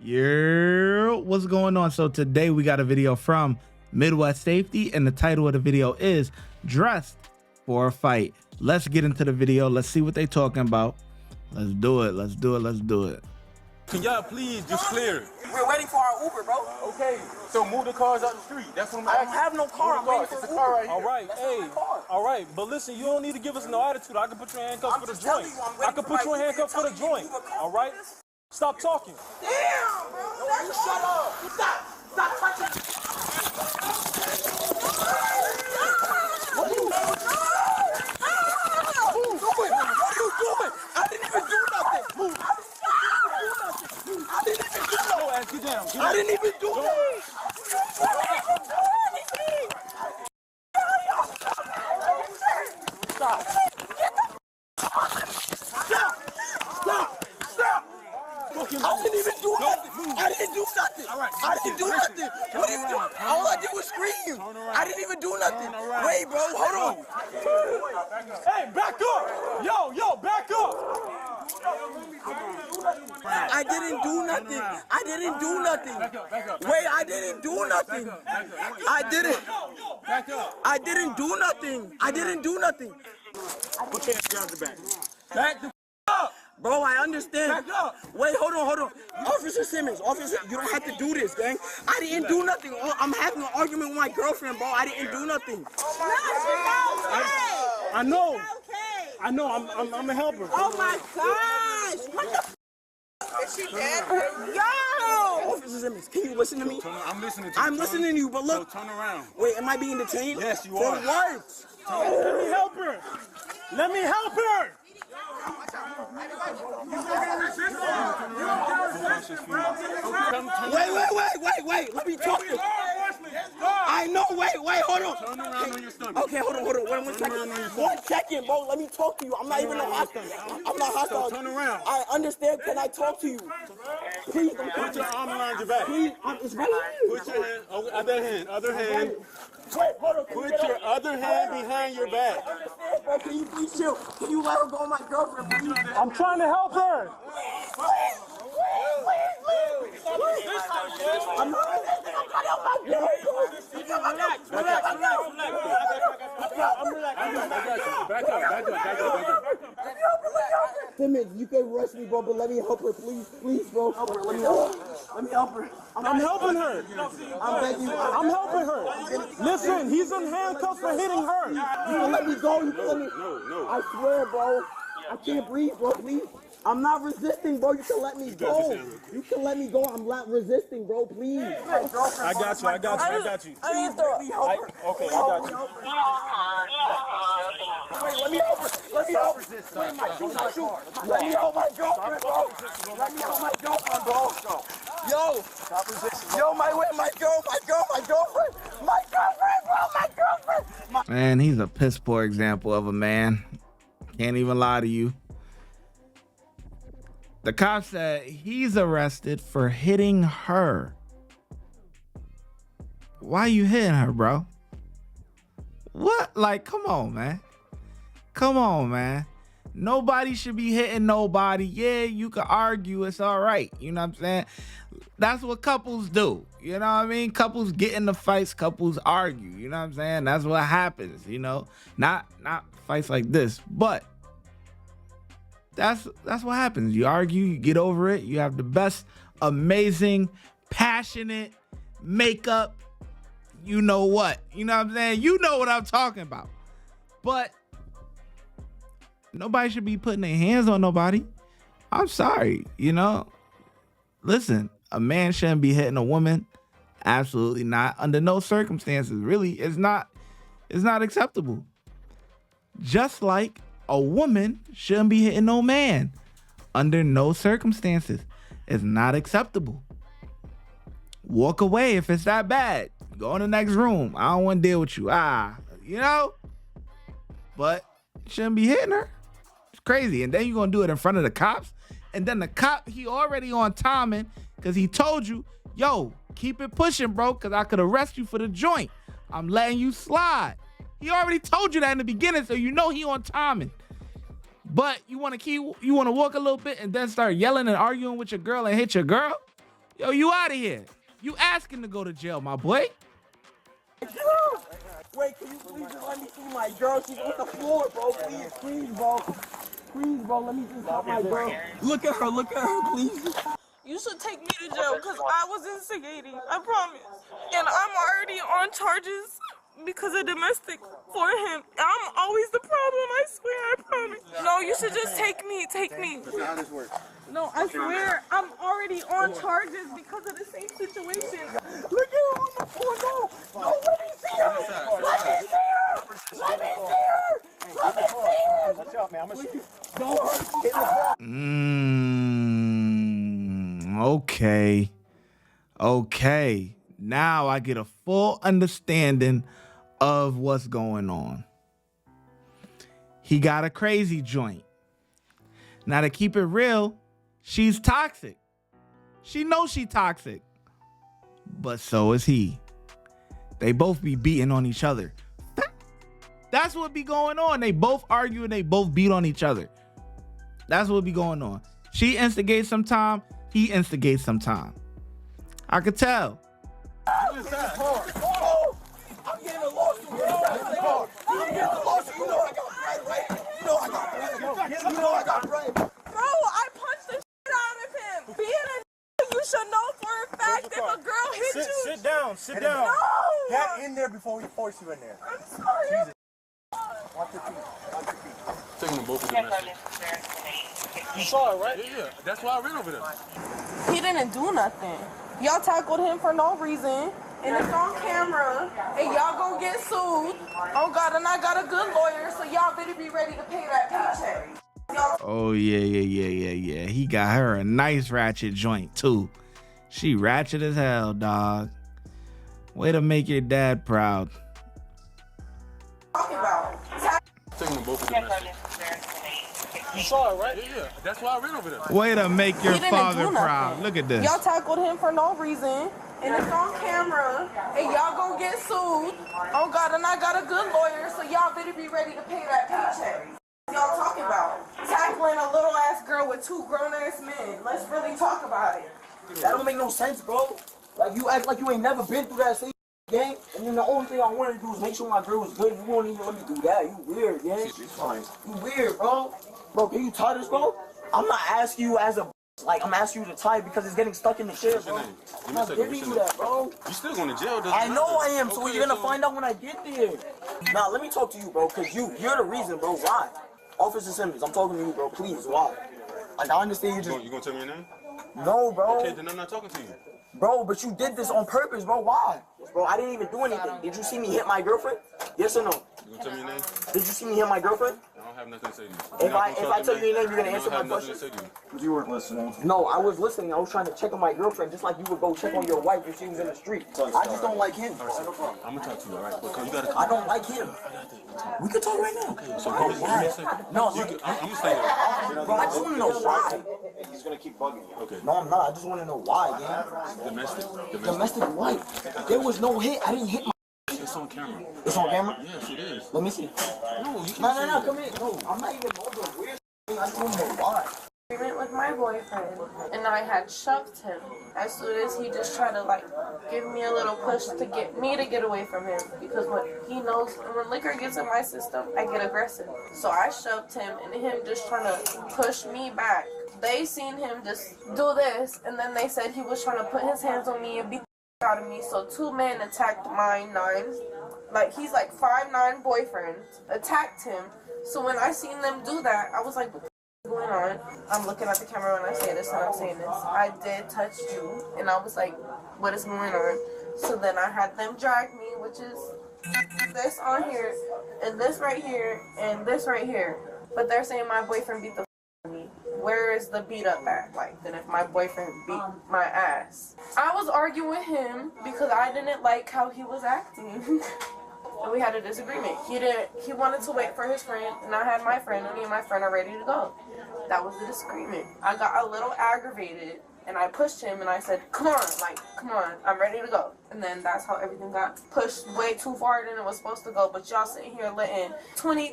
Yeah, what's going on? So today we got a video from Midwest Safety, and the title of the video is Dressed for a Fight. Let's get into the video. Let's see what they talking about. Let's do it. Let's do it. Let's do it. Can y'all please just clear it? We're waiting for our Uber, bro. Okay, so move the cars out the street. That's what I'm I asking. don't have no car. I'm waiting for It's Uber. a car right here. All right, That's hey, not my car. all right, but listen, you don't need to give us no attitude. I can put you in handcuffs I'm for the just telling joint. you, I'm I waiting can for put my you in Uber. handcuffs for the You're telling joint. me you a All right, stop talking. Damn, bro. No, shut up. Stop touching. What are you doing? What are you doing? I didn't even do nothing. I didn't even do nothing. Get down. I didn't even do nothing. I didn't even do nothing. I didn't do nothing. I didn't do nothing. What are you doing? All I did was scream. I didn't even do nothing. Wait, bro, hold on. Hey, back up! Yo, back up! I didn't do nothing. I didn't do nothing. Wait, I didn't do nothing. I didn't. I didn't do nothing. I didn't do nothing. Put your hands behind your back. Back the up. Bro, I understand. Back up. Wait, hold on. Officer Simmons, officer, you don't have to do this, gang. I didn't do nothing. I'm having an argument with my girlfriend, bro. I didn't do nothing. I know. I know. I'm a helper. Oh my gosh! What the f is she dead? Yo! Officer Simmons, can you listen to me? I'm listening to you. I'm listening to you, but look. So turn around. Wait, am I being detained? Yes, you For are. what? Let me help her. Let me help her. Wait. Let me talk to you. I know, wait, hold on. Turn around on your stomach. Okay, hold on. One second. 1 second, bro. Let me talk to you. I'm not even a hostile. I'm not hostile. So turn around. I understand. Can I talk to you? Please, Put your arm around your back. please. It's right here. Put your hand, other hand. Wait, hold on. Put your other hand behind your back. I understand, bro. Can you please chill? Can you let her go, my girlfriend, please? I'm trying to help her. I'm not resisting. I'm trying to help my girlfriend. Back up. Simmons, you can rush me, bro, but let me help her, please, bro. Let me help her. I'm helping her. I'm begging you. I'm helping her. Listen, he's in handcuffs for hitting her. You can let me go. You can let me. No. I swear, bro. I can't breathe, bro. Please. I'm not resisting, bro. You can let me go. You can let me go. I'm not resisting, bro. Please. I got you. I need to. Okay, I got you. Wait, let me help her. Let me help her. Wait, my shoe. Let me help my girlfriend, bro. Let me help my girlfriend, bro. Yo, my girlfriend, bro. Man, he's a piss poor example of a man. Can't even lie to you. The cop said he's arrested for hitting her. Why you hitting her, bro? What? Like, come on, man. Nobody should be hitting nobody. Yeah, you can argue. It's all right. You know what I'm saying? That's what couples do. You know what I mean? Couples get into fights. Couples argue. You know what I'm saying? That's what happens, you know? Not fights like this, but that's what happens. You argue, you get over it. You have the best, amazing, passionate makeup. You know what? You know what I'm saying? You know what I'm talking about. But nobody should be putting their hands on nobody. I'm sorry, you know? Listen, a man shouldn't be hitting a woman. Absolutely not. Under no circumstances. Really, it's not acceptable. Just like a woman shouldn't be hitting no man. Under no circumstances. It's not acceptable. Walk away if it's that bad. Go in the next room. I don't want to deal with you. You know? But shouldn't be hitting her. It's crazy. And then you're going to do it in front of the cops. And then the cop, he already on timing because he told you, yo, keep it pushing, bro, because I could arrest you for the joint. I'm letting you slide. He already told you that in the beginning, so you know he on timing. But you want to walk a little bit and then start yelling and arguing with your girl and hit your girl? Yo, you out of here. You asking to go to jail, my boy. Wait, can you please just let me see my girl? She's on the floor, bro. Please, bro. Please, bro, let me just help my girl. Look at her, please. You should take me to jail because I was instigating. I promise. And I'm already on charges because of domestic for him. I'm always the problem, I swear, I promise. No, you should just take me. That's not how this works. No, I swear, I'm already on charges because of the same situation. Look at her on the floor, no. No, let me see her. Let me see her. Let me see her. Let me see her. Watch out, man. I'm gonna shoot you. Okay. Now I get a full understanding of what's going on. He got a crazy joint. Now to keep it real, she's toxic. She knows she's toxic. But so is he. They both be beating on each other. That's what be going on. They both argue and they both beat on each other. That's what be going on. She instigates sometime, he instigates sometime. I could tell. I'm getting a lawsuit. I'm getting a lawsuit. You know I got bread, right? You know I got bread. Bro, I punched the shit out of him. Being a you should know for a fact if a girl hit you. Sit down. No! Get in there before we force you in there. I'm sorry. Watch your feet. Taking them both of them. You saw it, right? Yeah. That's why I ran over there. He didn't do nothing. Y'all tackled him for no reason. And it's on camera. And y'all gonna get sued. Oh God, and I got a good lawyer, so y'all better be ready to pay that paycheck. Oh, yeah. He got her a nice ratchet joint, too. She ratchet as hell, dog. Way to make your dad proud. Talking about. Taking them both of them. You saw it, right? Yeah. That's why I ran over there. Way to make your He didn't father do proud. nothing. Look at this. Y'all tackled him for no reason. And it's on camera. And y'all gonna get sued. Oh God, and I got a good lawyer, so y'all better be ready to pay that paycheck. Y'all talking about tackling a little ass girl with two grown ass men. Let's really talk about it. That don't make no sense, bro. Like, you act like you ain't never been through that same game, and then the only thing I wanted to do was make sure my girl was good. You won't even let me do that. You weird, gang. She's fine. You weird, bro. Bro, can you tie this, bro? I'm not asking you as a like, I'm asking you to tie it because it's getting stuck in the chair, bro. I'm not giving you that, bro. You still going to jail, though. I know I am, so you're gonna find out when I get there. Nah, let me talk to you, bro, because you're the reason, bro. Why? Officer Simmons, I'm talking to you, bro. Please, why? Like, I understand you just... You gonna tell me your name? No, bro. Okay, then I'm not talking to you. Bro, but you did this on purpose, bro. Why? Bro, I didn't even do anything. Did you see me hit my girlfriend? Yes or no? You gonna tell me your name? Did you see me hit my girlfriend? I don't have nothing to say to you. If I tell you your name, you're gonna answer my question? Because you weren't listening. No, I was listening. I was trying to check on my girlfriend, just like you would go check on your wife if she was in the street. I just don't like him. I'm gonna talk to you, all right? Because you gotta. I don't like him. We can talk right now. Okay, so give me a second. No, I'm gonna stay there. bro, I just want to know why. He's gonna keep bugging you. Okay. No, I'm not. I just want to know why, man. Domestic. Domestic what? There was no hit. I didn't hit my... It's on camera. It's on camera? Yes, it is. Let me see. No, you can't. No, come here. No, I'm not even over the weird thing. I just want to know why. Agreement with my boyfriend, and I had shoved him as soon as he just tried to like give me a little push to get me to get away from him, because when he knows when liquor gets in my system, I get aggressive. So I shoved him, and him just trying to push me back. They seen him just do this, and then they said he was trying to put his hands on me and beat the out of me. So two men attacked my 9, like he's like 5'9" boyfriend, attacked him. So when I seen them do that, I was like, going on. I'm looking at the camera when I say this, and I'm saying this. I did touch you, and I was like, what is going on? So then I had them drag me, which is this on here, and this right here, and this right here. But they're saying my boyfriend beat the f out of me. Where is the beat up at? Like, then if my boyfriend beat my ass. I was arguing with him because I didn't like how he was acting. And we had a disagreement. He wanted to wait for his friend, and I had my friend, and me and my friend are ready to go. That was the disagreement. I got a little aggravated, And I pushed him and I said, come on, I'm ready to go. And then that's how everything got pushed way too far than it was supposed to go. But y'all sitting here letting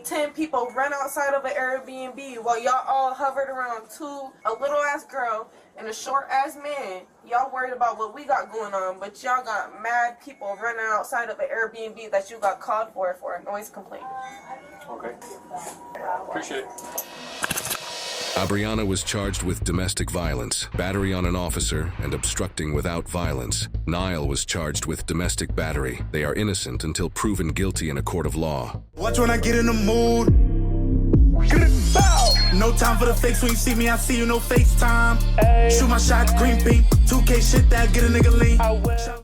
10 people run outside of an Airbnb while y'all all hovered around a little ass girl and a short ass man. Y'all worried about what we got going on, but y'all got mad people running outside of an Airbnb that you got called for a noise complaint. Okay. Appreciate it. Abriana was charged with domestic violence, battery on an officer, and obstructing without violence. Niall was charged with domestic battery. They are innocent until proven guilty in a court of law. Watch when I get in the mood. No time for the fakes. When you see me, I see you, no FaceTime. Shoot my shot, green beam. 2K shit that get a nigga lean.